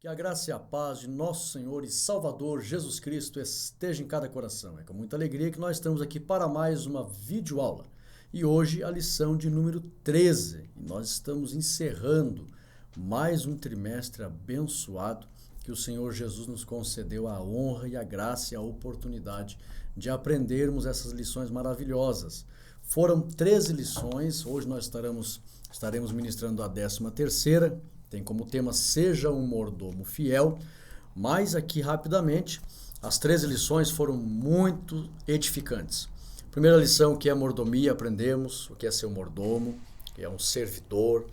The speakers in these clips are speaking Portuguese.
Que a graça e a paz de nosso Senhor e Salvador Jesus Cristo esteja em cada coração. É com muita alegria que nós estamos aqui para mais uma videoaula. E hoje a lição de número 13. E nós estamos encerrando mais um trimestre abençoado que o Senhor Jesus nos concedeu a honra e a graça e a oportunidade de aprendermos essas lições maravilhosas. Foram 13 lições, hoje nós estaremos ministrando a 13ª. Tem como tema Seja um Mordomo Fiel, mas aqui rapidamente, as 13 lições foram muito edificantes. Primeira lição, o que é mordomia, aprendemos o que é ser um mordomo, que é um servidor,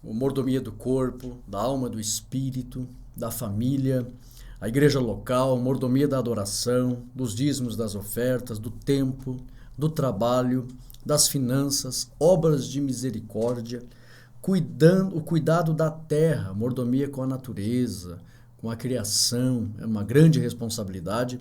a mordomia do corpo, da alma, do espírito, da família, a igreja local, mordomia da adoração, dos dízimos, das ofertas, do tempo, do trabalho, das finanças, obras de misericórdia, o cuidado da terra, mordomia com a natureza, com a criação, é uma grande responsabilidade.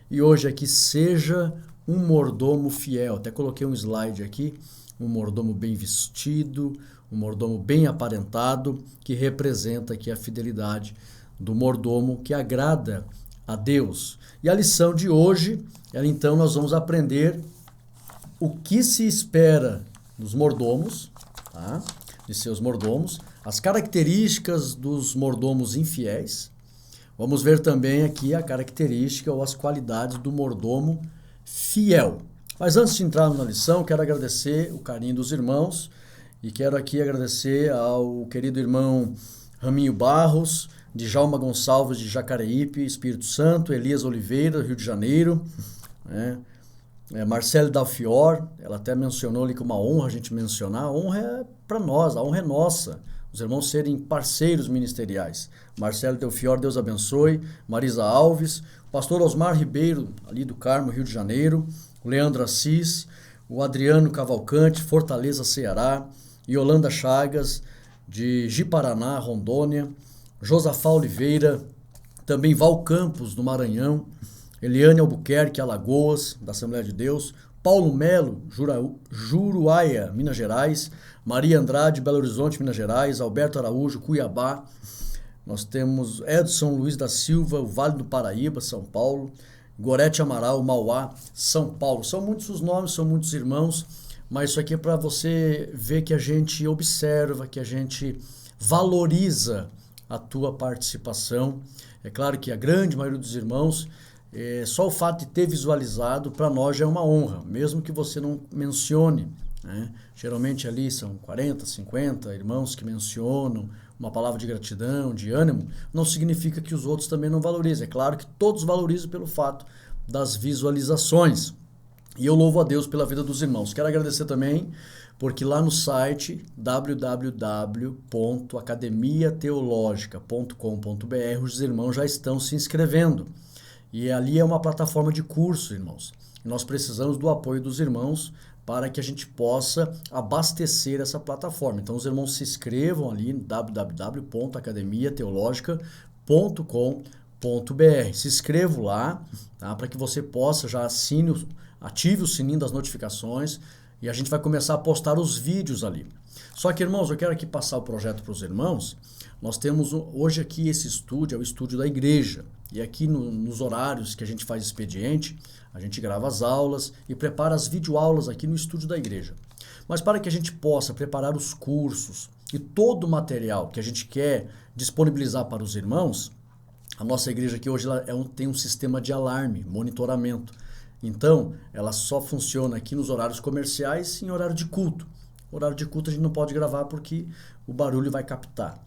E hoje aqui, seja um mordomo fiel. Até coloquei um slide aqui, um mordomo bem vestido, um mordomo bem aparentado, que representa aqui a fidelidade do mordomo que agrada a Deus. E a lição de hoje, então nós vamos aprender o que se espera dos mordomos, tá? De seus mordomos, as características dos mordomos infiéis. Vamos ver também aqui a característica ou as qualidades do mordomo fiel. Mas antes de entrarmos na lição, quero agradecer o carinho dos irmãos e quero aqui agradecer ao querido irmão Raminho Barros, Djalma Gonçalves de Jacareípe, Espírito Santo, Elias Oliveira, Rio de Janeiro, Marcelo Dalfior, ela até mencionou ali que uma honra a gente mencionar. A honra é para nós, a honra é nossa, os irmãos serem parceiros ministeriais. Marcelo Dalfior, Deus abençoe. Marisa Alves, o pastor Osmar Ribeiro, ali do Carmo, Rio de Janeiro, o Leandro Assis, o Adriano Cavalcante, Fortaleza, Ceará, Yolanda Chagas, de Ji-Paraná, Rondônia, Josafá Oliveira, também Val Campos, do Maranhão, Eliane Albuquerque, Alagoas, da Assembleia de Deus, Paulo Melo, Juruáia, Minas Gerais, Maria Andrade, Belo Horizonte, Minas Gerais, Alberto Araújo, Cuiabá, nós temos Edson Luiz da Silva, o Vale do Paraíba, São Paulo, Gorete Amaral, Mauá, São Paulo. São muitos os nomes, são muitos irmãos, mas isso aqui é para você ver que a gente observa, que a gente valoriza a tua participação. É claro que a grande maioria dos irmãos, só o fato de ter visualizado, para nós já é uma honra, mesmo que você não mencione, né? Geralmente ali são 40, 50 irmãos que mencionam uma palavra de gratidão, de ânimo, não significa que os outros também não valorizem. É claro que todos valorizam pelo fato das visualizações. E eu louvo a Deus pela vida dos irmãos. Quero agradecer também, porque lá no site www.academiateologica.com.br os irmãos já estão se inscrevendo. E ali é uma plataforma de curso, irmãos. E nós precisamos do apoio dos irmãos para que a gente possa abastecer essa plataforma. Então, os irmãos se inscrevam ali no www.academiateologica.com.br. Se inscrevam lá, tá? Para que você possa já ative o sininho das notificações e a gente vai começar a postar os vídeos ali. Só que, irmãos, eu quero aqui passar o projeto para os irmãos. Nós temos hoje aqui esse estúdio, é o estúdio da igreja. E aqui nos horários que a gente faz expediente, a gente grava as aulas e prepara as videoaulas aqui no estúdio da igreja. Mas para que a gente possa preparar os cursos e todo o material que a gente quer disponibilizar para os irmãos, a nossa igreja aqui hoje tem um sistema de alarme, monitoramento. Então, ela só funciona aqui nos horários comerciais e em horário de culto. Horário de culto a gente não pode gravar porque o barulho vai captar.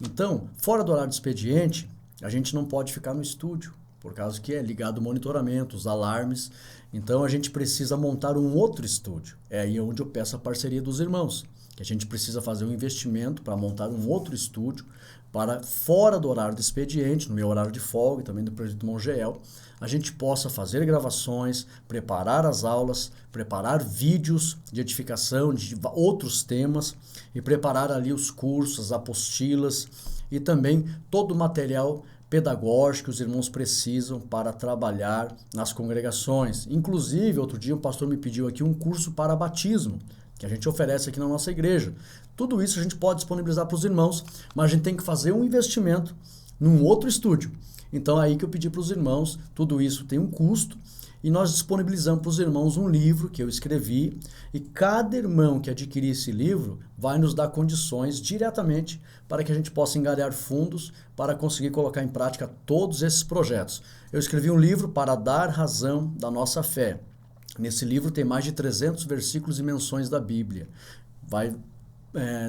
Então, fora do horário de expediente, a gente não pode ficar no estúdio, por causa que é ligado o monitoramento, os alarmes. Então, a gente precisa montar um outro estúdio. É aí onde eu peço a parceria dos irmãos, que a gente precisa fazer um investimento para montar um outro estúdio para fora do horário de expediente, no meu horário de folga e também do Presidente Mongeel, a gente possa fazer gravações, preparar as aulas, preparar vídeos de edificação de outros temas e preparar ali os cursos, as apostilas e também todo o material pedagógico que os irmãos precisam para trabalhar nas congregações. Inclusive, outro dia um pastor me pediu aqui um curso para batismo, que a gente oferece aqui na nossa igreja. Tudo isso a gente pode disponibilizar para os irmãos, mas a gente tem que fazer um investimento num outro estúdio. Então, aí que eu pedi para os irmãos, tudo isso tem um custo, e nós disponibilizamos para os irmãos um livro que eu escrevi, e cada irmão que adquirir esse livro vai nos dar condições diretamente para que a gente possa angariar fundos para conseguir colocar em prática todos esses projetos. Eu escrevi um livro para dar razão da nossa fé. Nesse livro tem mais de 300 versículos e menções da Bíblia. Vai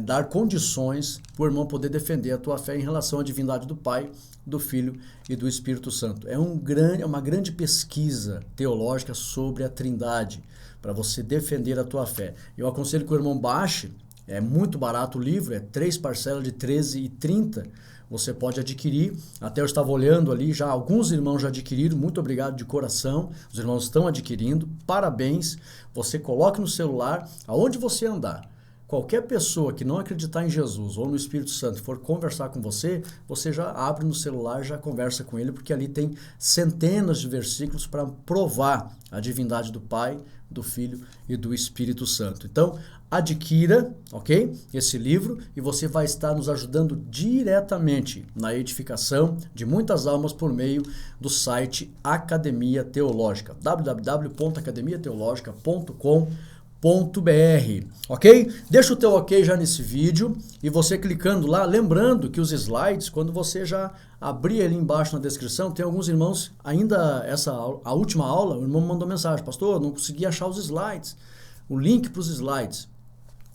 dar condições para o irmão poder defender a tua fé em relação à divindade do Pai, do Filho e do Espírito Santo. É uma grande pesquisa teológica sobre a Trindade, para você defender a tua fé. Eu aconselho que o irmão baixe, é muito barato o livro, é 3 parcelas de R$13,30. Você pode adquirir, até eu estava olhando ali, já alguns irmãos já adquiriram, muito obrigado de coração, os irmãos estão adquirindo, parabéns. Você coloca no celular, aonde você andar. Qualquer pessoa que não acreditar em Jesus ou no Espírito Santo for conversar com você, você já abre no celular, já conversa com ele, porque ali tem centenas de versículos para provar a divindade do Pai, do Filho e do Espírito Santo. Então, adquira, ok? Esse livro, e você vai estar nos ajudando diretamente na edificação de muitas almas por meio do site Academia Teológica, www.academiateologica.com.br, ok? Deixa o teu ok já nesse vídeo, e você clicando lá, lembrando que os slides, quando você já abrir ali embaixo na descrição, tem alguns irmãos, ainda a última aula, o irmão me mandou mensagem: pastor, não consegui achar os slides, o link para os slides.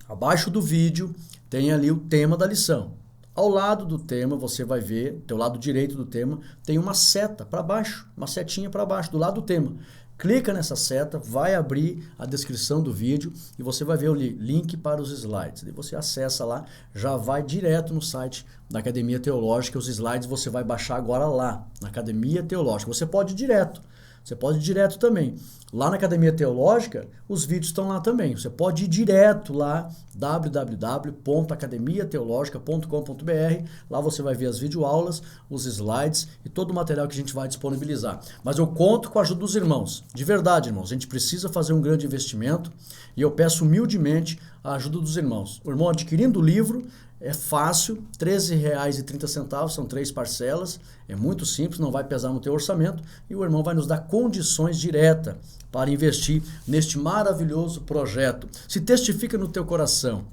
Abaixo do vídeo tem ali o tema da lição. Ao lado do tema, você vai ver, teu lado direito do tema, tem uma seta para baixo, uma setinha para baixo, do lado do tema. Clica nessa seta, vai abrir a descrição do vídeo e você vai ver o link para os slides. E você acessa lá, já vai direto no site da Academia Teológica. Os slides você vai baixar agora lá, na Academia Teológica. Você pode ir direto. Você pode ir direto também. Lá na Academia Teológica, os vídeos estão lá também. Você pode ir direto lá, www.academiateologica.com.br. Lá você vai ver as videoaulas, os slides e todo o material que a gente vai disponibilizar. Mas eu conto com a ajuda dos irmãos. De verdade, irmãos, a gente precisa fazer um grande investimento e eu peço humildemente a ajuda dos irmãos. O irmão adquirindo o livro, é fácil, R$13,30, são 3 parcelas, é muito simples, não vai pesar no teu orçamento, e o irmão vai nos dar condições diretas para investir neste maravilhoso projeto. Se testifica no teu coração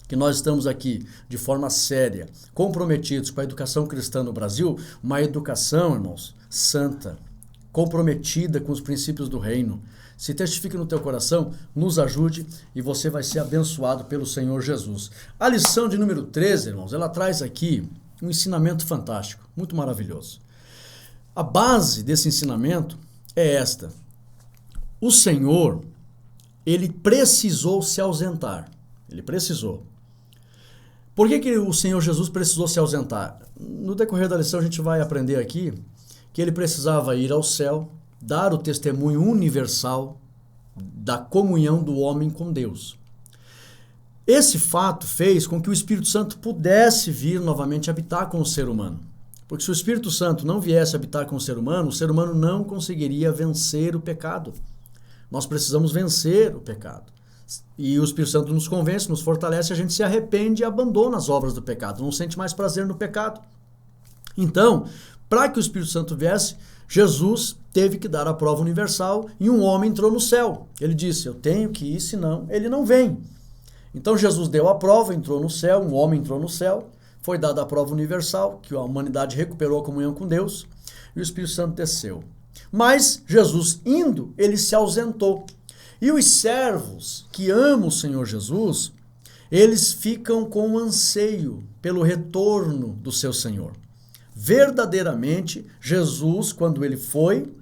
que nós estamos aqui de forma séria, comprometidos com a educação cristã no Brasil, uma educação, irmãos, santa, comprometida com os princípios do reino. Se testifique no teu coração, nos ajude e você vai ser abençoado pelo Senhor Jesus. A lição de número 13, irmãos, ela traz aqui um ensinamento fantástico, muito maravilhoso. A base desse ensinamento é esta: o Senhor, ele precisou se ausentar. Ele precisou. Por que o Senhor Jesus precisou se ausentar? No decorrer da lição a gente vai aprender aqui que ele precisava ir ao céu, dar o testemunho universal da comunhão do homem com Deus. Esse fato fez com que o Espírito Santo pudesse vir novamente habitar com o ser humano. Porque se o Espírito Santo não viesse habitar com o ser humano não conseguiria vencer o pecado. Nós precisamos vencer o pecado. E o Espírito Santo nos convence, nos fortalece, a gente se arrepende e abandona as obras do pecado, não sente mais prazer no pecado. Então, para que o Espírito Santo viesse, Jesus teve que dar a prova universal e um homem entrou no céu. Ele disse: eu tenho que ir, senão ele não vem. Então Jesus deu a prova, entrou no céu, um homem entrou no céu, foi dada a prova universal, que a humanidade recuperou a comunhão com Deus, e o Espírito Santo desceu. Mas Jesus indo, ele se ausentou. E os servos que amam o Senhor Jesus, eles ficam com anseio pelo retorno do seu Senhor. Verdadeiramente, Jesus, quando ele foi,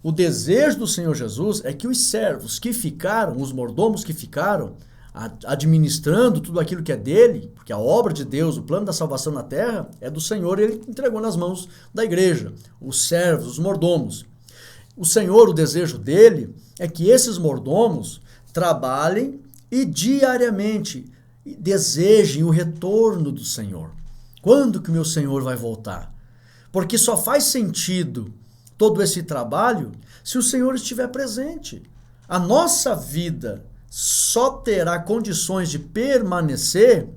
o desejo do Senhor Jesus é que os servos que ficaram, os mordomos que ficaram, administrando tudo aquilo que é dele, porque a obra de Deus, o plano da salvação na terra, é do Senhor, ele entregou nas mãos da igreja, os servos, os mordomos. O Senhor, o desejo dele é que esses mordomos trabalhem e diariamente desejem o retorno do Senhor. Quando que o meu Senhor vai voltar? Porque só faz sentido todo esse trabalho se o Senhor estiver presente. A nossa vida só terá condições de permanecer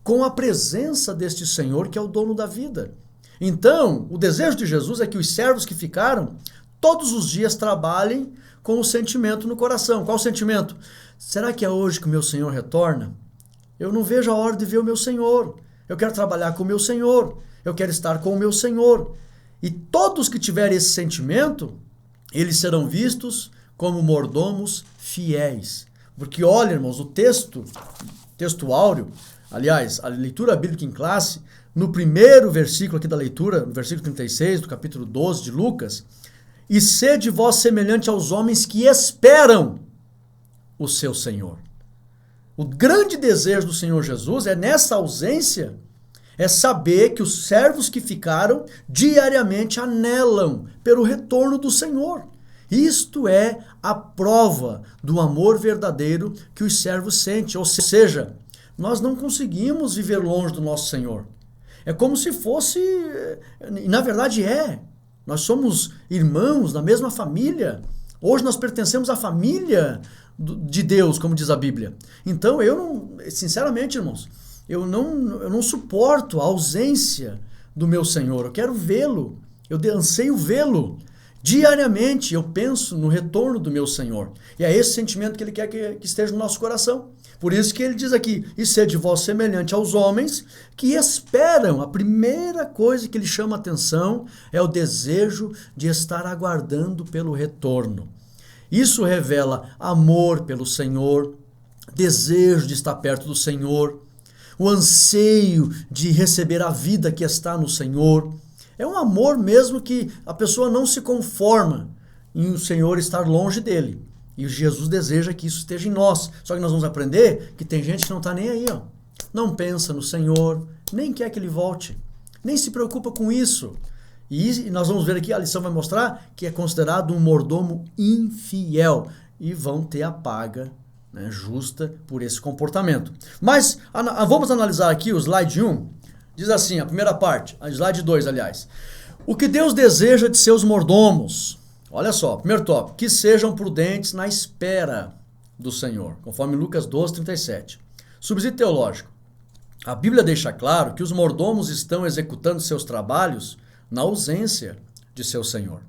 com a presença deste Senhor, que é o dono da vida. Então, o desejo de Jesus é que os servos que ficaram, todos os dias trabalhem com o sentimento no coração. Qual o sentimento? Será que é hoje que o meu Senhor retorna? Eu não vejo a hora de ver o meu Senhor. Eu quero trabalhar com o meu Senhor. Eu quero estar com o meu Senhor. E todos que tiverem esse sentimento, eles serão vistos como mordomos fiéis. Porque olha, irmãos, o texto áureo, aliás, a leitura bíblica em classe, no primeiro versículo aqui da leitura, no versículo 36 do capítulo 12 de Lucas, e sede vós semelhante aos homens que esperam o seu Senhor. O grande desejo do Senhor Jesus é nessa ausência, é saber que os servos que ficaram diariamente anelam pelo retorno do Senhor. Isto é a prova do amor verdadeiro que os servos sentem. Ou seja, nós não conseguimos viver longe do nosso Senhor. É como se fosse, e na verdade é. Nós somos irmãos da mesma família. Hoje nós pertencemos à família de Deus, como diz a Bíblia. Então eu não, sinceramente, irmãos, eu não suporto a ausência do meu Senhor. Eu quero vê-lo, eu anseio vê-lo. Diariamente eu penso no retorno do meu Senhor. E é esse sentimento que Ele quer que esteja no nosso coração. Por isso que Ele diz aqui, e sede vós semelhante aos homens que esperam. A primeira coisa que Ele chama a atenção é o desejo de estar aguardando pelo retorno. Isso revela amor pelo Senhor, desejo de estar perto do Senhor, o anseio de receber a vida que está no Senhor. É um amor mesmo que a pessoa não se conforma em o Senhor estar longe dele. E Jesus deseja que isso esteja em nós. Só que nós vamos aprender que tem gente que não está nem aí, ó. Não pensa no Senhor, nem quer que Ele volte, nem se preocupa com isso. E nós vamos ver aqui, a lição vai mostrar que é considerado um mordomo infiel. E vão ter a paga, né, justa por esse comportamento. Mas vamos analisar aqui o slide 1. Diz assim, a primeira parte, a slide 2, aliás. O que Deus deseja de seus mordomos? Olha só, primeiro tópico, que sejam prudentes na espera do Senhor, conforme Lucas 12, 37. Subsídio teológico. A Bíblia deixa claro que os mordomos estão executando seus trabalhos na ausência de seu Senhor.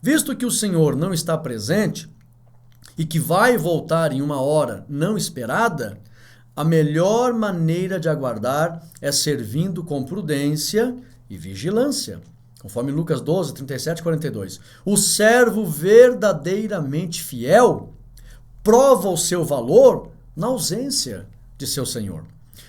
Visto que o Senhor não está presente e que vai voltar em uma hora não esperada, a melhor maneira de aguardar é servindo com prudência e vigilância. Conforme Lucas 12, 37 e 42. O servo verdadeiramente fiel prova o seu valor na ausência de seu Senhor.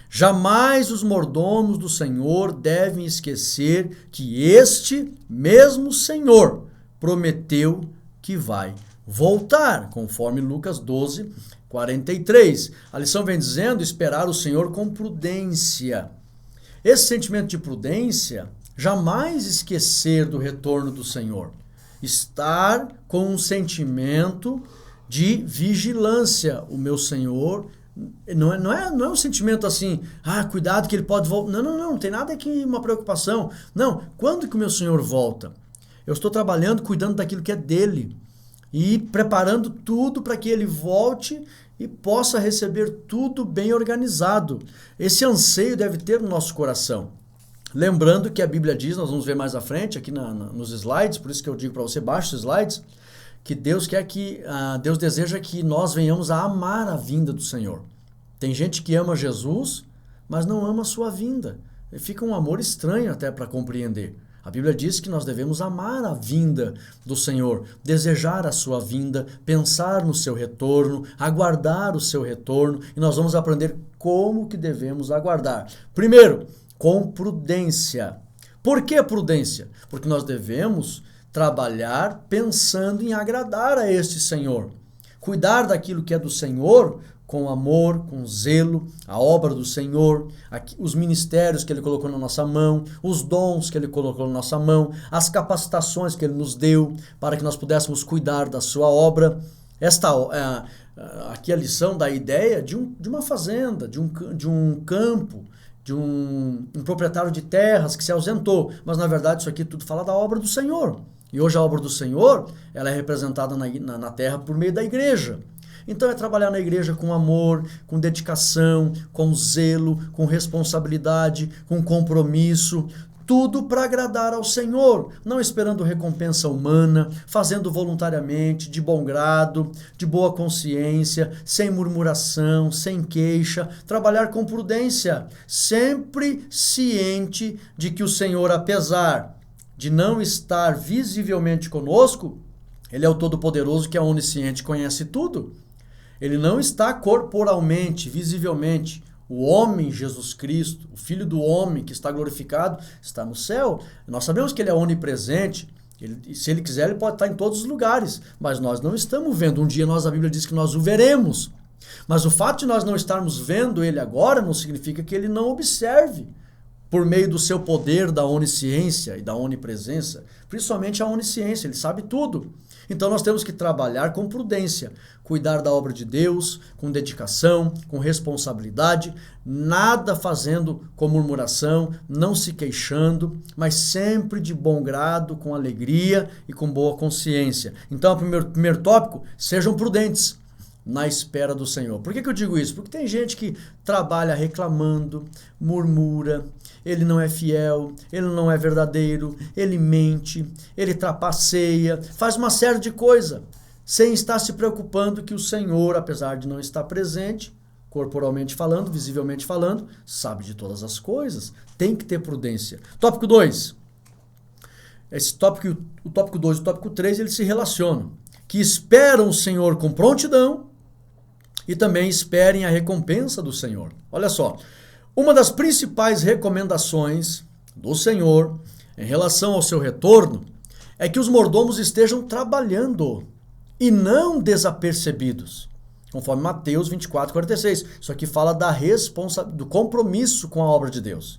Jamais os mordomos do Senhor devem esquecer que este mesmo Senhor prometeu que vai voltar, conforme Lucas 12, 43. A lição vem dizendo esperar o Senhor com prudência. Esse sentimento de prudência, jamais esquecer do retorno do Senhor. Estar com um sentimento de vigilância. O meu Senhor não é um sentimento assim, cuidado que ele pode voltar. Não tem nada aqui, uma preocupação. Não, quando que o meu Senhor volta? Eu estou trabalhando, cuidando daquilo que é dele e preparando tudo para que ele volte e possa receber tudo bem organizado. Esse anseio deve ter no nosso coração. Lembrando que a Bíblia diz, nós vamos ver mais à frente aqui nos slides, por isso que eu digo para você, baixe os slides, que Deus Deus deseja que nós venhamos a amar a vinda do Senhor. Tem gente que ama Jesus, mas não ama a sua vinda. Fica um amor estranho até para compreender. A Bíblia diz que nós devemos amar a vinda do Senhor, desejar a sua vinda, pensar no seu retorno, aguardar o seu retorno, e nós vamos aprender como que devemos aguardar. Primeiro, com prudência. Por que prudência? Porque nós devemos trabalhar pensando em agradar a este Senhor. Cuidar daquilo que é do Senhor com amor, com zelo, a obra do Senhor, os ministérios que Ele colocou na nossa mão, os dons que Ele colocou na nossa mão, as capacitações que Ele nos deu para que nós pudéssemos cuidar da sua obra. Aqui a lição da ideia de uma fazenda, de um campo, de um proprietário de terras que se ausentou. Mas, na verdade, isso aqui tudo fala da obra do Senhor. E hoje a obra do Senhor ela é representada na terra por meio da igreja. Então é trabalhar na igreja com amor, com dedicação, com zelo, com responsabilidade, com compromisso. tudo para agradar ao Senhor, não esperando recompensa humana, fazendo voluntariamente, de bom grado, de boa consciência, sem murmuração, sem queixa, trabalhar com prudência, sempre ciente de que o Senhor, apesar de não estar visivelmente conosco, Ele é o Todo-Poderoso que é onisciente, conhece tudo. Ele não está corporalmente, visivelmente. O homem, Jesus Cristo, o Filho do homem que está glorificado, está no céu. Nós sabemos que Ele é onipresente. Se Ele quiser, Ele pode estar em todos os lugares. Mas nós não estamos vendo. Um dia a Bíblia diz que nós o veremos. Mas o fato de nós não estarmos vendo Ele agora não significa que Ele não observe por meio do seu poder da onisciência e da onipresença. Principalmente a onisciência, Ele sabe tudo. Então nós temos que trabalhar com prudência, cuidar da obra de Deus, com dedicação, com responsabilidade, nada fazendo com murmuração, não se queixando, mas sempre de bom grado, com alegria e com boa consciência. Então, o primeiro tópico, sejam prudentes na espera do Senhor. Por que eu digo isso? Porque tem gente que trabalha reclamando, murmura, ele não é fiel, ele não é verdadeiro, ele mente, ele trapaceia, faz uma série de coisas, sem estar se preocupando que o Senhor, apesar de não estar presente, corporalmente falando, visivelmente falando, sabe de todas as coisas, tem que ter prudência. Tópico 2. O tópico 2 e o tópico 3, eles se relacionam. Que esperam o Senhor com prontidão e também esperem a recompensa do Senhor. Olha só, uma das principais recomendações do Senhor em relação ao seu retorno é que os mordomos estejam trabalhando e não desapercebidos, conforme Mateus 24:46. Isso aqui fala do compromisso com a obra de Deus,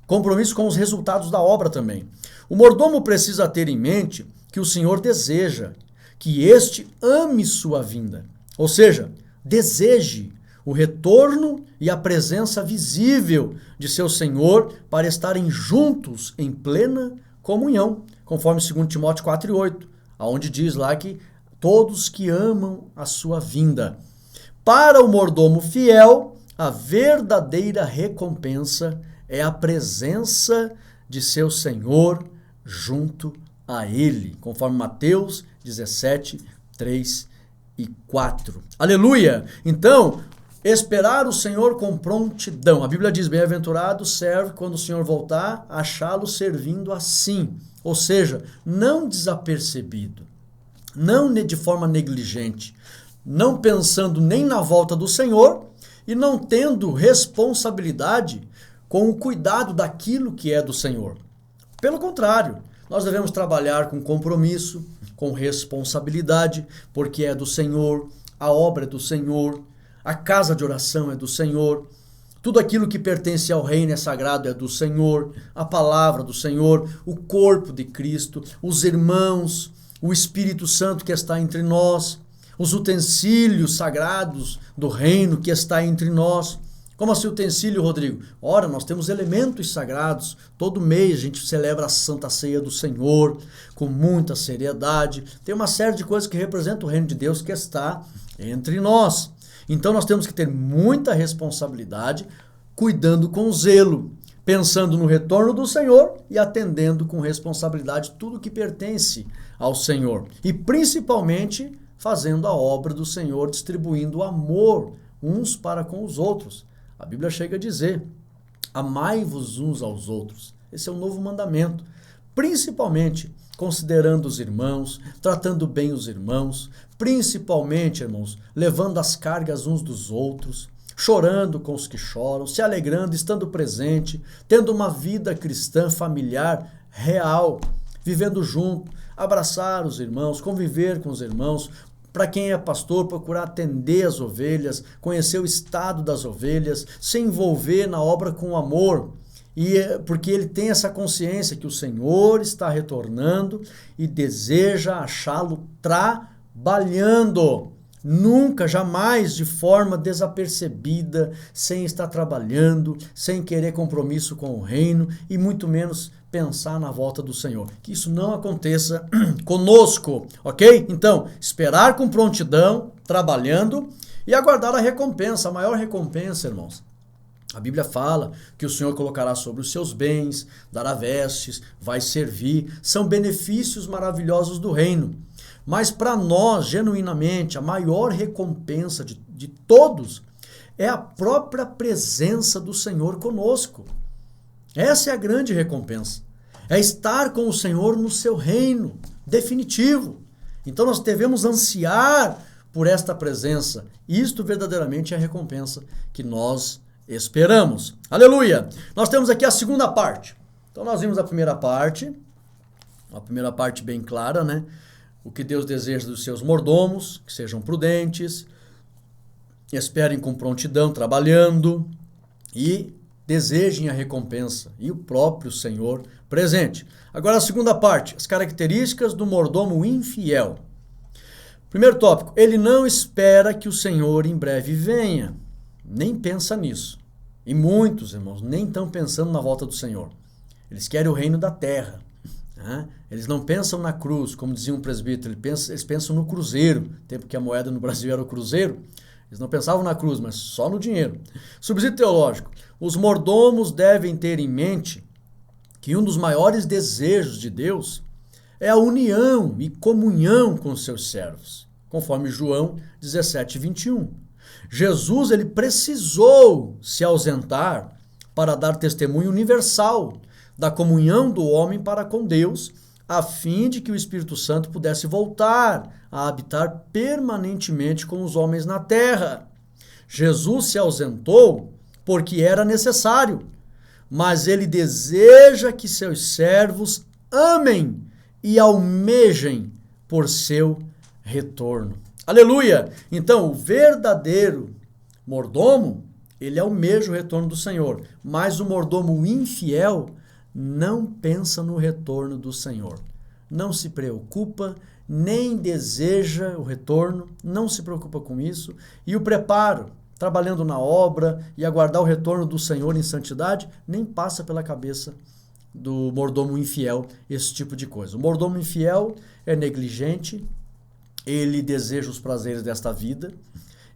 compromisso com os resultados da obra também. O mordomo precisa ter em mente que o Senhor deseja que este ame sua vinda, ou seja, deseje o retorno e a presença visível de seu Senhor para estarem juntos em plena comunhão, conforme 2 Timóteo 4:8, onde diz lá que todos que amam a sua vinda. Para o mordomo fiel, a verdadeira recompensa é a presença de seu Senhor junto a ele, conforme Mateus 17:3 e 4. Aleluia! Então, esperar o Senhor com prontidão. A Bíblia diz, bem-aventurado servo quando o Senhor voltar, achá-lo servindo assim. Ou seja, não desapercebido, não de forma negligente, não pensando nem na volta do Senhor e não tendo responsabilidade com o cuidado daquilo que é do Senhor. Pelo contrário, nós devemos trabalhar com compromisso, com responsabilidade, porque é do Senhor, a obra é do Senhor, a casa de oração é do Senhor, tudo aquilo que pertence ao reino é sagrado é do Senhor, a palavra do Senhor, o corpo de Cristo, os irmãos, o Espírito Santo que está entre nós, os utensílios sagrados do reino que está entre nós. Como assim utensílio, Rodrigo? Ora, nós temos elementos sagrados. Todo mês a gente celebra a Santa Ceia do Senhor com muita seriedade. Tem uma série de coisas que representam o reino de Deus que está entre nós. Então nós temos que ter muita responsabilidade, cuidando com zelo, pensando no retorno do Senhor e atendendo com responsabilidade tudo que pertence ao Senhor. E principalmente fazendo a obra do Senhor, distribuindo amor uns para com os outros. A Bíblia chega a dizer, amai-vos uns aos outros. Esse é o novo mandamento. Principalmente considerando os irmãos, tratando bem os irmãos, principalmente, irmãos, levando as cargas uns dos outros, chorando com os que choram, se alegrando, estando presente, tendo uma vida cristã familiar real, vivendo junto, abraçar os irmãos, conviver com os irmãos. Para quem é pastor, procurar atender as ovelhas, conhecer o estado das ovelhas, se envolver na obra com amor, porque ele tem essa consciência que o Senhor está retornando e deseja achá-lo trabalhando. Nunca, jamais de forma desapercebida, sem estar trabalhando, sem querer compromisso com o reino e muito menos pensar na volta do Senhor. Que isso não aconteça conosco, ok? Então, esperar com prontidão, trabalhando e aguardar a recompensa. A maior recompensa, irmãos, A Bíblia fala que o Senhor colocará sobre os seus bens, dará vestes, vai servir. São benefícios maravilhosos do reino. Mas para nós, genuinamente, a maior recompensa de todos é a própria presença do Senhor conosco. Essa é a grande recompensa. É estar com o Senhor no seu reino definitivo. Então nós devemos ansiar por esta presença. Isto verdadeiramente é a recompensa que nós esperamos. Aleluia! Nós temos aqui a segunda parte. Então nós vimos a primeira parte, uma primeira parte bem clara, né? O que Deus deseja dos seus mordomos, que sejam prudentes, esperem com prontidão, trabalhando e desejem a recompensa e o próprio Senhor presente. Agora a segunda parte, as características do mordomo infiel. Primeiro tópico, ele não espera que o Senhor em breve venha, nem pensa nisso. E muitos, irmãos, nem estão pensando na volta do Senhor. Eles querem o reino da terra. Né? Eles não pensam na cruz, como dizia um presbítero, eles pensam no cruzeiro. Tempo que a moeda no Brasil era o cruzeiro, eles não pensavam na cruz, mas só no dinheiro. Subsídio teológico. Os mordomos devem ter em mente que um dos maiores desejos de Deus é a união e comunhão com os seus servos, conforme João 17, 21. Jesus ele precisou se ausentar para dar testemunho universal da comunhão do homem para com Deus, a fim de que o Espírito Santo pudesse voltar a habitar permanentemente com os homens na terra. Jesus se ausentou porque era necessário, mas ele deseja que seus servos amem e almejem por seu retorno. Aleluia! Então, o verdadeiro mordomo, ele almeja o retorno do Senhor, mas o mordomo infiel não pensa no retorno do Senhor. Não se preocupa, nem deseja o retorno, não se preocupa com isso. E o preparo, trabalhando na obra e aguardar o retorno do Senhor em santidade, nem passa pela cabeça do mordomo infiel esse tipo de coisa. O mordomo infiel é negligente, ele deseja os prazeres desta vida,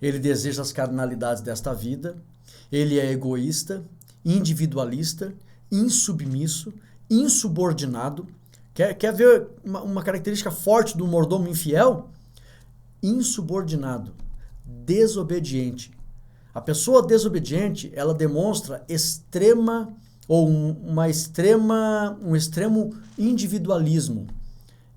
ele deseja as carnalidades desta vida, ele é egoísta, individualista, insubmisso, insubordinado. Quer ver uma característica forte do mordomo infiel? Insubordinado, desobediente. A pessoa desobediente, ela demonstra um extremo individualismo.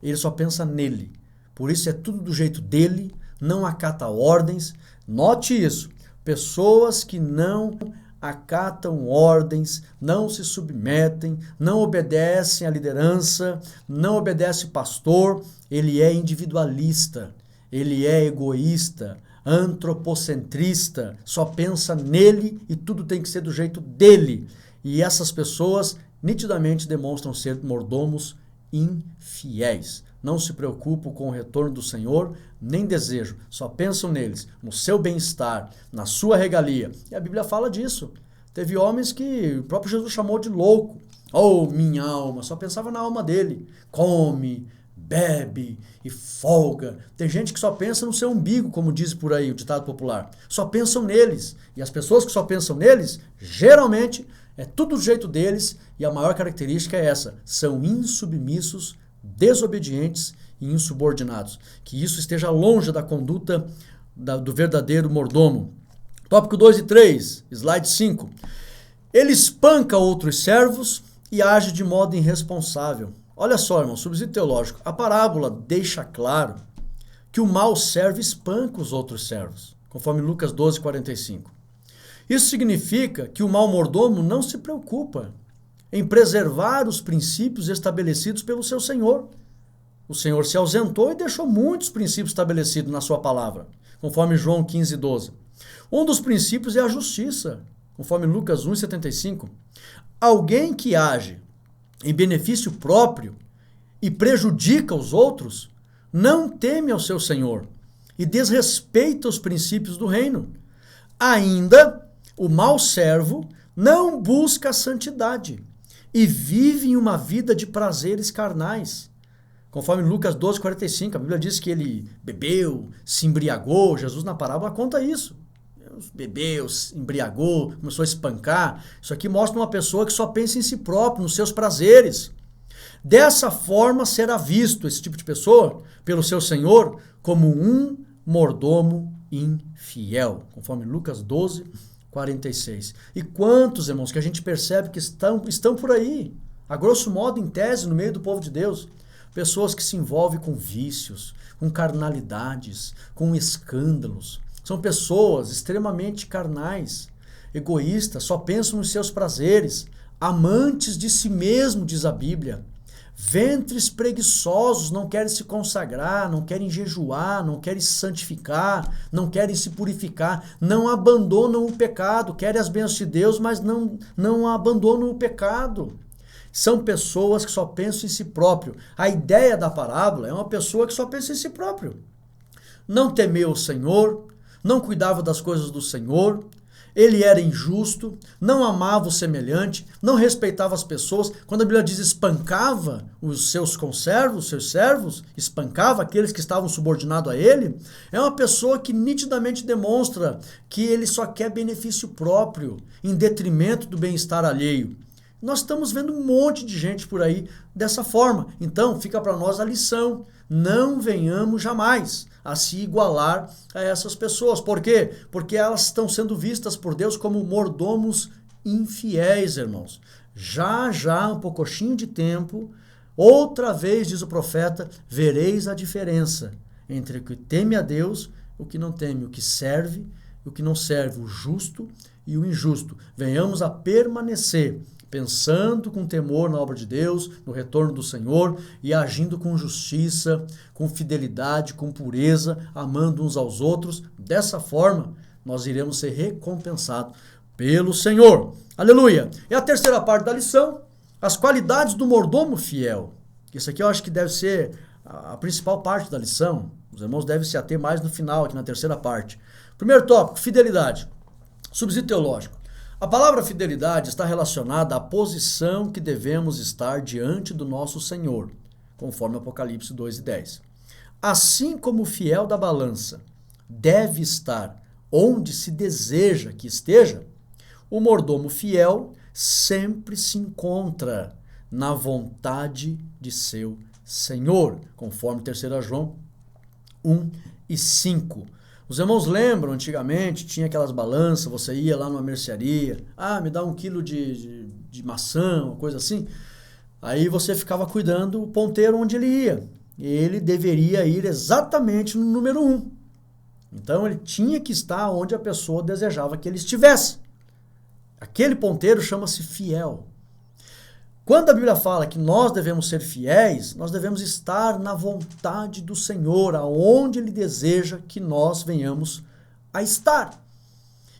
Ele só pensa nele. Por isso é tudo do jeito dele, não acata ordens. Note isso. Pessoas que não acatam ordens, não se submetem, não obedecem à liderança, não obedecem ao pastor, ele é individualista, ele é egoísta, antropocentrista, só pensa nele e tudo tem que ser do jeito dele. E essas pessoas nitidamente demonstram ser mordomos infiéis. Não se preocupam com o retorno do Senhor, nem desejam, só pensam neles, no seu bem-estar, na sua regalia. E a Bíblia fala disso. Teve homens que o próprio Jesus chamou de louco. Oh, minha alma, só pensava na alma dele. Come, bebe e folga. Tem gente que só pensa no seu umbigo, como diz por aí o ditado popular. Só pensam neles. E as pessoas que só pensam neles, geralmente, é tudo do jeito deles. E a maior característica é essa. São insubmissos, desobedientes e insubordinados. Que isso esteja longe da conduta do verdadeiro mordomo. Tópico 2 e 3, slide 5. Ele espanca outros servos e age de modo irresponsável. Olha só, irmão, subsídio teológico. A parábola deixa claro que o mau servo espanca os outros servos, conforme Lucas 12, 45. Isso significa que o mau mordomo não se preocupa em preservar os princípios estabelecidos pelo seu Senhor. O Senhor se ausentou e deixou muitos princípios estabelecidos na sua palavra, conforme João 15, 12. Um dos princípios é a justiça, conforme Lucas 1, 75. Alguém que age em benefício próprio e prejudica os outros, não teme ao seu Senhor e desrespeita os princípios do reino. Ainda, o mau servo não busca a santidade e vive em uma vida de prazeres carnais. Conforme Lucas 12, 45, a Bíblia diz que ele bebeu, se embriagou. Jesus na parábola conta isso. bebeu, embriagou, começou a espancar. Isso aqui mostra uma pessoa que só pensa em si próprio, nos seus prazeres. Dessa forma será visto esse tipo de pessoa pelo seu Senhor como um mordomo infiel, conforme Lucas 12, 46. E quantos, irmãos, que a gente percebe que estão por aí, a grosso modo, em tese, no meio do povo de Deus, pessoas que se envolvem com vícios, com carnalidades, com escândalos. São pessoas extremamente carnais, egoístas, só pensam nos seus prazeres, amantes de si mesmo, diz a Bíblia. Ventres preguiçosos, não querem se consagrar, não querem jejuar, não querem se santificar, não querem se purificar, não abandonam o pecado, querem as bênçãos de Deus, mas não abandonam o pecado. São pessoas que só pensam em si próprio. A ideia da parábola é uma pessoa que só pensa em si próprio. Não temeu o Senhor, não cuidava das coisas do Senhor, ele era injusto, não amava o semelhante, não respeitava as pessoas. Quando a Bíblia diz espancava os seus conservos, os seus servos, espancava aqueles que estavam subordinados a ele, é uma pessoa que nitidamente demonstra que ele só quer benefício próprio, em detrimento do bem-estar alheio. Nós estamos vendo um monte de gente por aí dessa forma. Então, fica para nós a lição. Não venhamos jamais a se igualar a essas pessoas. Por quê? Porque elas estão sendo vistas por Deus como mordomos infiéis, irmãos. Já, um pouquinho de tempo, outra vez, diz o profeta, vereis a diferença entre o que teme a Deus e o que não teme, o que serve e o que não serve, o justo e o injusto. Venhamos a permanecer pensando com temor na obra de Deus, no retorno do Senhor e agindo com justiça, com fidelidade, com pureza, amando uns aos outros. Dessa forma, nós iremos ser recompensados pelo Senhor. Aleluia! E a terceira parte da lição, as qualidades do mordomo fiel. Isso aqui eu acho que deve ser a principal parte da lição. Os irmãos devem se ater mais no final, aqui na terceira parte. Primeiro tópico, fidelidade. Subsídio teológico. A palavra fidelidade está relacionada à posição que devemos estar diante do nosso Senhor, conforme Apocalipse 2:10. Assim como o fiel da balança deve estar onde se deseja que esteja, o mordomo fiel sempre se encontra na vontade de seu Senhor, conforme 3 João 1:5. Os irmãos lembram, antigamente, tinha aquelas balanças, você ia lá numa mercearia, me dá 1 quilo de maçã, uma coisa assim. Aí você ficava cuidando o ponteiro onde ele ia. Ele deveria ir exatamente no número 1. Então ele tinha que estar onde a pessoa desejava que ele estivesse. Aquele ponteiro chama-se fiel. Quando a Bíblia fala que nós devemos ser fiéis, nós devemos estar na vontade do Senhor, aonde Ele deseja que nós venhamos a estar.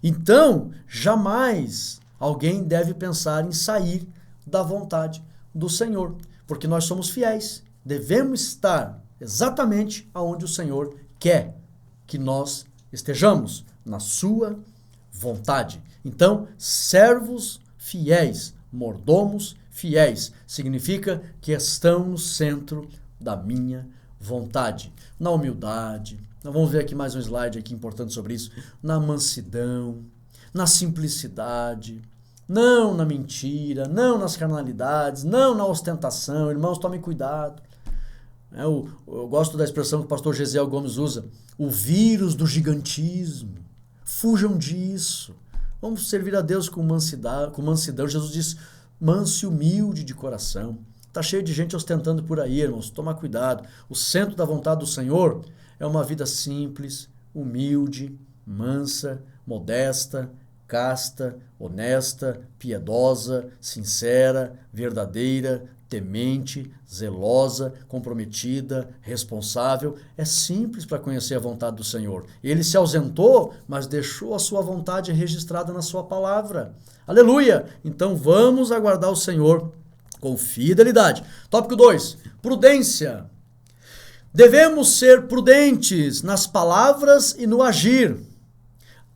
Então, jamais alguém deve pensar em sair da vontade do Senhor, porque nós somos fiéis. Devemos estar exatamente aonde o Senhor quer que nós estejamos, na sua vontade. Então, servos fiéis, mordomos fiéis, significa que estão no centro da minha vontade. Na humildade, nós vamos ver aqui mais um slide aqui importante sobre isso, na mansidão, na simplicidade, não na mentira, não nas carnalidades, não na ostentação. Irmãos, tomem cuidado. Eu gosto da expressão que o pastor Gesiel Gomes usa, o vírus do gigantismo. Fujam disso. Vamos servir a Deus com mansidão. Jesus disse, manso e humilde de coração. Está cheio de gente ostentando por aí, irmãos. Toma cuidado. O centro da vontade do Senhor é uma vida simples, humilde, mansa, modesta, casta, honesta, piedosa, sincera, verdadeira, temente, zelosa, comprometida, responsável. É simples para conhecer a vontade do Senhor. Ele se ausentou, mas deixou a sua vontade registrada na sua palavra. Aleluia! Então vamos aguardar o Senhor com fidelidade. Tópico 2. Prudência. Devemos ser prudentes nas palavras e no agir.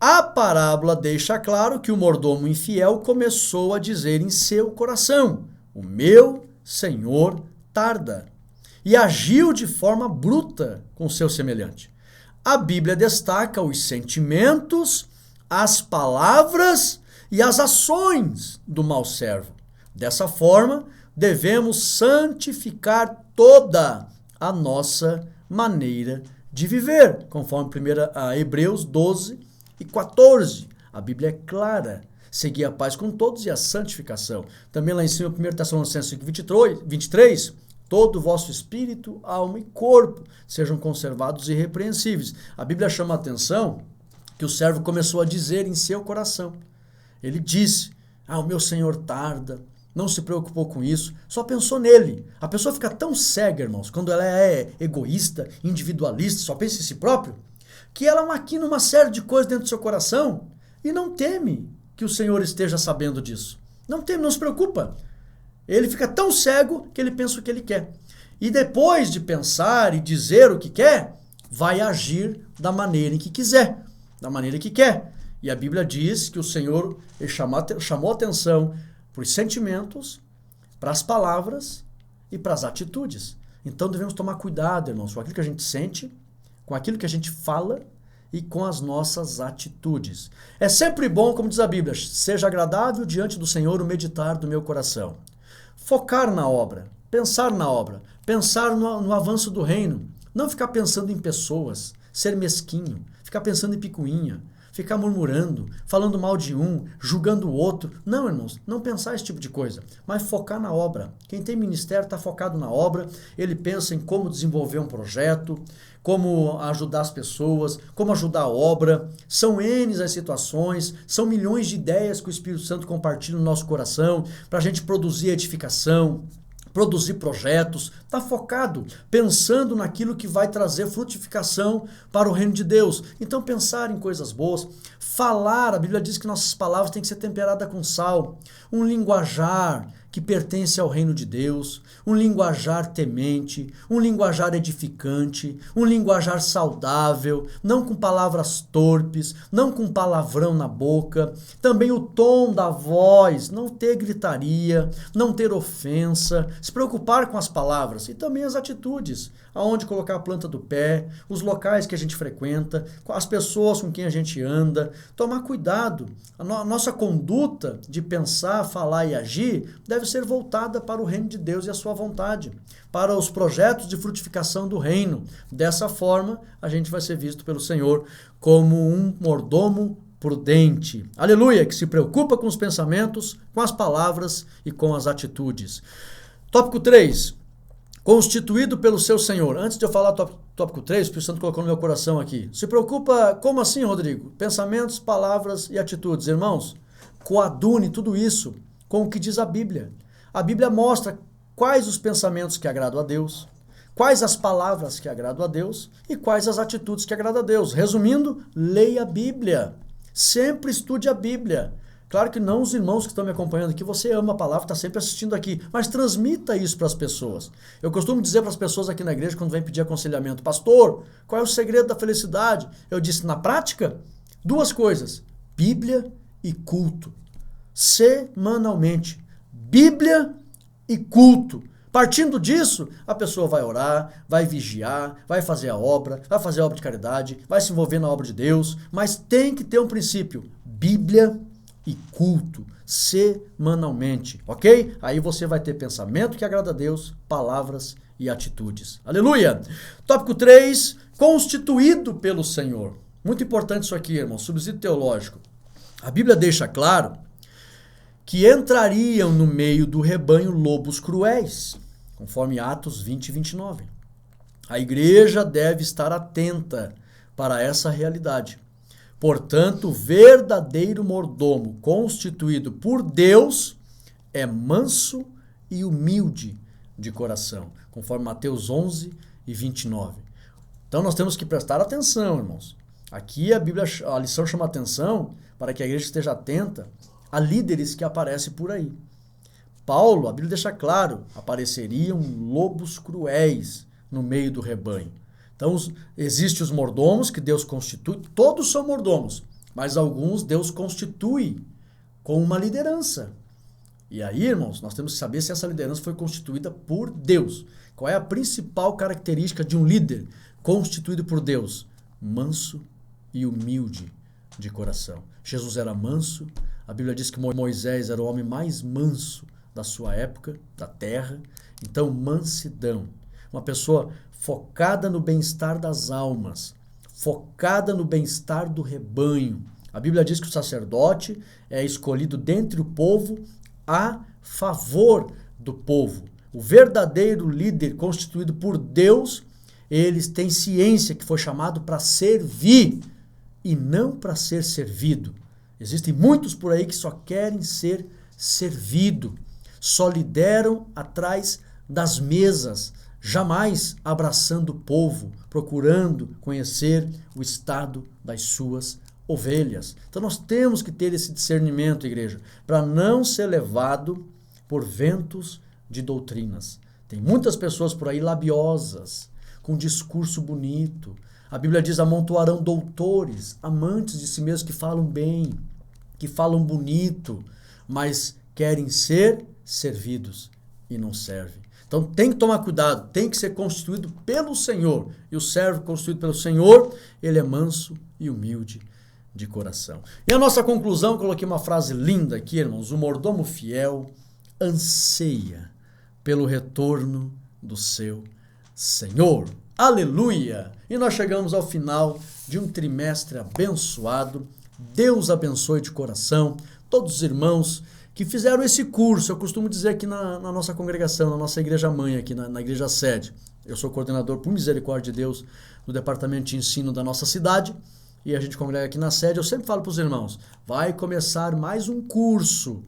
A parábola deixa claro que o mordomo infiel começou a dizer em seu coração, o meu Senhor tarda, e agiu de forma bruta com seu semelhante. A Bíblia destaca os sentimentos, as palavras e as ações do mau servo. Dessa forma, devemos santificar toda a nossa maneira de viver, conforme 1 Hebreus 12 e 14. A Bíblia é clara. Seguir a paz com todos e a santificação. Também lá em cima, 1 Tessalonicenses 23, todo o vosso espírito, alma e corpo sejam conservados irrepreensíveis. A Bíblia chama a atenção que o servo começou a dizer em seu coração. Ele disse, o meu Senhor tarda, não se preocupou com isso, só pensou nele. A pessoa fica tão cega, irmãos, quando ela é egoísta, individualista, só pensa em si próprio, que ela maquina uma série de coisas dentro do seu coração e não teme que o Senhor esteja sabendo disso. Não teme, não se preocupa. Ele fica tão cego que ele pensa o que ele quer. E depois de pensar e dizer o que quer, vai agir da maneira em que quiser, da maneira que quer. E a Bíblia diz que o Senhor chamou atenção para os sentimentos, para as palavras e para as atitudes. Então devemos tomar cuidado, irmãos, com aquilo que a gente sente, com aquilo que a gente fala e com as nossas atitudes. É sempre bom, como diz a Bíblia, seja agradável diante do Senhor o meditar do meu coração. Focar na obra, pensar no avanço do reino, não ficar pensando em pessoas, ser mesquinho, ficar pensando em picuinha, ficar murmurando, falando mal de um, julgando o outro. Não, irmãos, não pensar esse tipo de coisa, mas focar na obra. Quem tem ministério está focado na obra, ele pensa em como desenvolver um projeto, como ajudar as pessoas, como ajudar a obra. São N as situações, são milhões de ideias que o Espírito Santo compartilha no nosso coração para a gente produzir edificação, produzir projetos, está focado, pensando naquilo que vai trazer frutificação para o reino de Deus. Então pensar em coisas boas, falar, a Bíblia diz que nossas palavras têm que ser temperadas com sal, um linguajar que pertence ao reino de Deus, um linguajar temente, um linguajar edificante, um linguajar saudável, não com palavras torpes, não com palavrão na boca, também o tom da voz, não ter gritaria, não ter ofensa, se preocupar com as palavras e também as atitudes, aonde colocar a planta do pé, os locais que a gente frequenta, as pessoas com quem a gente anda, tomar cuidado. A nossa conduta de pensar, falar e agir deve ser voltada para o reino de Deus e a sua vontade, para os projetos de frutificação do reino. Dessa forma, a gente vai ser visto pelo Senhor como um mordomo prudente. Aleluia, que se preocupa com os pensamentos, com as palavras e com as atitudes. Tópico 3. Constituído pelo seu Senhor. Antes de eu falar tópico 3, o Espírito Santo colocou no meu coração aqui. Se preocupa, como assim, Rodrigo? Pensamentos, palavras e atitudes. Irmãos, coadune tudo isso com o que diz a Bíblia. A Bíblia mostra quais os pensamentos que agradam a Deus, quais as palavras que agradam a Deus e quais as atitudes que agradam a Deus. Resumindo, leia a Bíblia. Sempre estude a Bíblia. Claro que não os irmãos que estão me acompanhando aqui, você ama a palavra, está sempre assistindo aqui, mas transmita isso para as pessoas. Eu costumo dizer para as pessoas aqui na igreja, quando vem pedir aconselhamento, pastor, qual é o segredo da felicidade? Eu disse, na prática, 2 coisas, Bíblia e culto. Semanalmente, Bíblia e culto. Partindo disso, a pessoa vai orar, vai vigiar, vai fazer a obra de caridade, vai se envolver na obra de Deus, mas tem que ter um princípio, Bíblia e culto, semanalmente, ok? Aí você vai ter pensamento que agrada a Deus, palavras e atitudes. Aleluia! Tópico 3, constituído pelo Senhor. Muito importante isso aqui, irmão, subsídio teológico. A Bíblia deixa claro que entrariam no meio do rebanho lobos cruéis, conforme Atos 20 e 29. A igreja deve estar atenta para essa realidade. Portanto, o verdadeiro mordomo constituído por Deus é manso e humilde de coração, conforme Mateus 11 e 29. Então nós temos que prestar atenção, irmãos. Aqui a lição chama atenção para que a igreja esteja atenta a líderes que aparecem por aí. Paulo, a Bíblia deixa claro, apareceriam lobos cruéis no meio do rebanho. Então, existem os mordomos que Deus constitui, todos são mordomos, mas alguns Deus constitui com uma liderança. E aí, irmãos, nós temos que saber se essa liderança foi constituída por Deus. Qual é a principal característica de um líder constituído por Deus? Manso e humilde de coração. Jesus era manso. A Bíblia diz que Moisés era o homem mais manso da sua época, da terra. Então, mansidão. Uma pessoa focada no bem-estar das almas, focada no bem-estar do rebanho. A Bíblia diz que o sacerdote é escolhido dentre o povo a favor do povo. O verdadeiro líder constituído por Deus, eles têm ciência que foi chamado para servir e não para ser servido. Existem muitos por aí que só querem ser servido, só lideram atrás das mesas, jamais abraçando o povo, procurando conhecer o estado das suas ovelhas. Então nós temos que ter esse discernimento, igreja, para não ser levado por ventos de doutrinas. Tem muitas pessoas por aí labiosas, com discurso bonito. A Bíblia diz: amontoarão doutores, amantes de si mesmos, que falam bem, que falam bonito, mas querem ser servidos e não servem. Então tem que tomar cuidado, tem que ser constituído pelo Senhor. E o servo constituído pelo Senhor, ele é manso e humilde de coração. E a nossa conclusão, coloquei uma frase linda aqui, irmãos: o mordomo fiel anseia pelo retorno do seu Senhor. Aleluia! E nós chegamos ao final de um trimestre abençoado. Deus abençoe de coração todos os irmãos que fizeram esse curso. Eu costumo dizer aqui na nossa congregação, na nossa igreja mãe, aqui na igreja sede. Eu sou coordenador, por misericórdia de Deus, do departamento de ensino da nossa cidade. E a gente congrega aqui na sede. Eu sempre falo para os irmãos: vai começar mais um curso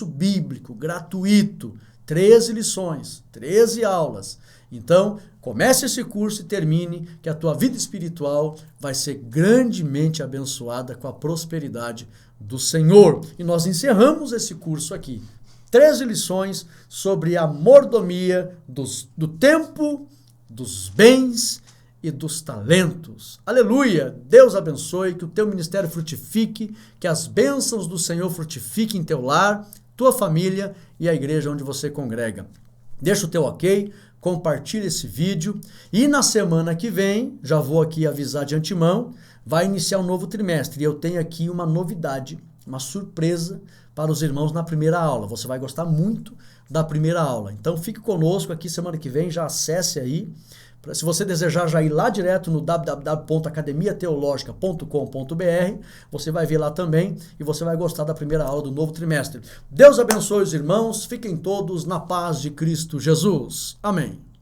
bíblico, gratuito, 13 lições, 13 aulas. Então, comece esse curso e termine, que a tua vida espiritual vai ser grandemente abençoada com a prosperidade do Senhor. E nós encerramos esse curso aqui. 13 lições sobre a mordomia do tempo, dos bens e dos talentos. Aleluia! Deus abençoe, que o teu ministério frutifique, que as bênçãos do Senhor frutifiquem em teu lar, tua família e a igreja onde você congrega. Deixa o teu ok, compartilha esse vídeo e na semana que vem, já vou aqui avisar de antemão, vai iniciar um novo trimestre e eu tenho aqui uma novidade, uma surpresa para os irmãos na primeira aula. Você vai gostar muito da primeira aula. Então fique conosco aqui semana que vem, já acesse aí. Se você desejar já ir lá direto no www.academiateologica.com.br, você vai ver lá também e você vai gostar da primeira aula do novo trimestre. Deus abençoe os irmãos, fiquem todos na paz de Cristo Jesus. Amém.